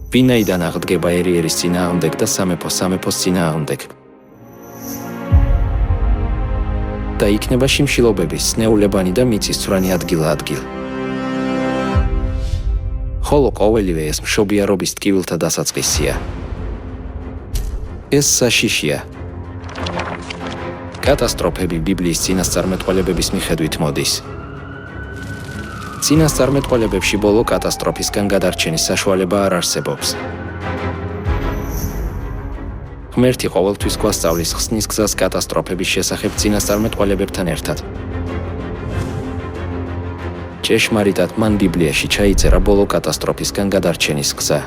ვინაიდან აღდგება ერი-ერის წინააღმდეგ და სამეფოს წინააღმდეგ. და იქნება შიმშილობების, სნეულებანი და მიწისძვრანი ადგილ. ხოლო ყოველივე ეს მშობიარობის ტკივილთა დასაწყისია. ეს საშიშია. კატასტროფები ბიბლიის წინასწარმეტყველებების მიხედვით მოდის. წინასწარმეტყველებებში ბოლო კატასტროფისგან გადარჩენის საშუალება არ არსებობს. ღმერთი ყოველთვის გვასწავლის ხსნის გზას კატასტროფების შესახებ წინასწარმეტყველებებთან ერთად. ჭეშმარიტად მან ბიბლიაში ჩაიწერა ბოლო კატასტროფისგან გადარჩენის გზა.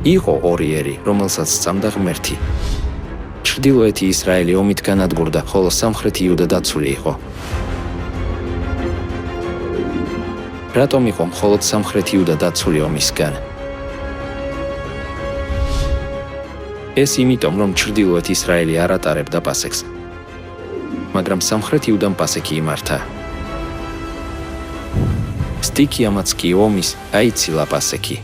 იყო ორი ერი, რომელსაც სწამდა ღმერთი. ჩრდილოეთი ისრაელი ომით განადგურდა, ხოლო სამხრეთი იუდა დაცული იყო. რატომ იყო მხოლოდ სამხრეთი იუდა დაცული ომისგან? ეს იმიტომ, რომ ჩრდილოეთი ისრაელი არ ატარებდა პასექს. მაგრამ სამხრეთი იუდამ პასექი იმართა. სტიქიამაც კი ომის აიცილა პასექი.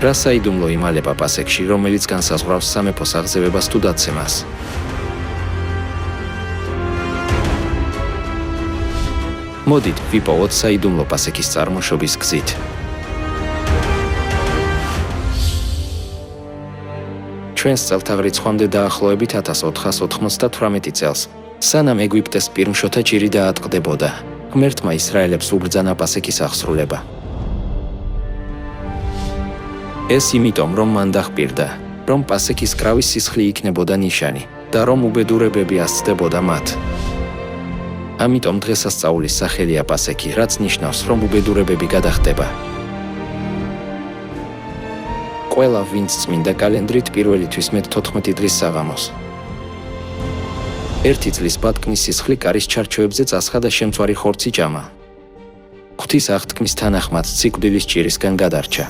რა საიდუმლო იმალება პასექში, რომელიც განსაზღვრავს სამეფოს აღზევებას თუ დაცემას. მოდით ვიპოვოთ საიდუმლო პასექის წარმოშობის გზით. ჩვენს წელთაღრიცხვამდე დაახლოებით 1498 წელს, სანამ ეგვიპტეს პირმშოთა ჭირი დაატყდებოდა, ღმერთმა ისრაელებს უბრძანა პასექის აღსრულება. ეს იმიტომ, რომ მან დახპირდა, რომ პასექის კრავის სისხლი იქნებოდა ნიშანი და რომ უბედურებები ასწდებოდა მათ. ამიტომ დღესასწაულის სახელია პასექი, რაც ნიშნავს, რომ უბედურებები გადახდება. ყველა ვინც წმინდა კალენდრით პირველი თვის მე-14 დღის საღამოს. ერთი წლის ბატკნის სისხლი კარის ჩარჩოებზე წასხა და შემწვარი ხორცი ჭამა. ღვთის აღთქმის თანახმად სიკვდილის ჭირისგან გადარჩა.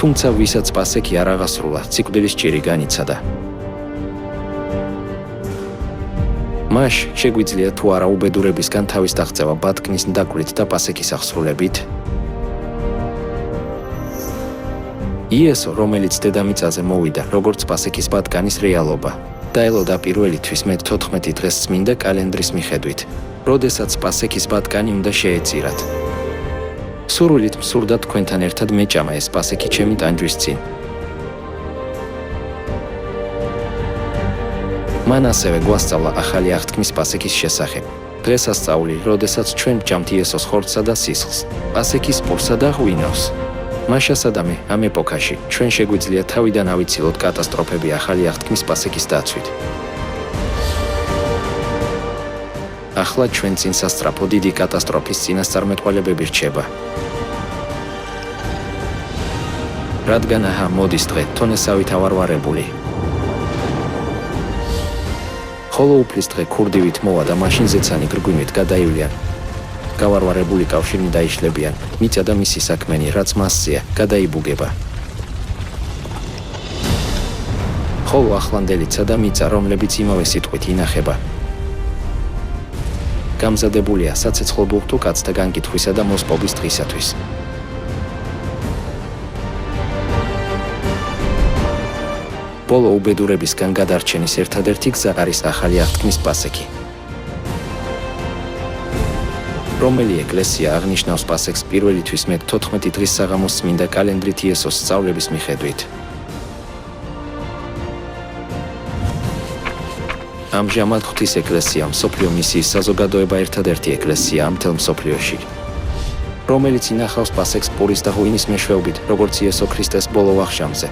თუმცა ვისაც პასექი არ აღასრულა, სიკვდილის ჭირი განიცადა. მას შეგვიძლია თუ არა უბედურებისგან თავის დაღწევა ბატკნის ნდაკვლით და პასექის აღსრულებით? იესო, რომელიც დედამიწაზე მოვიდა, როგორც პასექის ბატკანის რეალობა, დაელოდა პირველი თვის მე-14 დღეს წმინდა კალენდრის მიხედვით, როდესაც პასექის ბატკანი უნდა შეეწირათ. სურვილით მსურდა თქვენთან ერთად მეჭამა ეს პასექი ჩემი ტანჯვის წინ. მან ასევე გვასწავლა ახალი აღთქმის პასექის შესახებ. დღესასწაული, როდესაც ჩვენ ვჭამთ იესოს ხორცსა და სისხლს, პასექის პურსა და ღვინოს. მაშასა და მე ამ ეპოქაში ჩვენ შეგვიძლია თავიდან ავიცილოთ კატასტროფები ახალი აღთქმის პასექის დაცვით. ახლა ჩვენ წინ სასწრაფო დიდი კატასტროფის წინასწარმეტყველებები რჩება. რადგან აჰა მოდის დღე თონესავით ავარვარებული. ხოლო უფლის დღე ქურდივით მოვა და მაშინ ზეცანი გრგვინით გადაივლიან. გავარვარებული კავშირი დაიშლებიან, მიწა და მისი საქმენი, რაც მასზეა, გადაიბუგება. ხოლო ახლანდელიცა და მიწა, რომლებიც იმავე სიტყვით ინახება. გამზადებულია საცეცხლო ბუღთო კაცთა განკითხვისა და მოსპობის დღისათვის. ბოლო უბედურებისგან გადარჩენის ერთადერთი გზა არის ახალი აღთქმის პასექი. რომელი ეკლესია აღნიშნავს პასექს პირველი თვის მე-14 დღის საღამოს წმინდა კალენდრით იესოს სწავლების მიხედვით. ამჟამად ღვთის ეკლესია მსოფლიო მისიის საზოგადოება ერთადერთი ეკლესია ამ მთელ მსოფლიოში, რომელიც ინახავს პასექს პურის და ღვინის მეშვეობით, როგორც იესო ქრისტეს ბოლო ვახშამზე.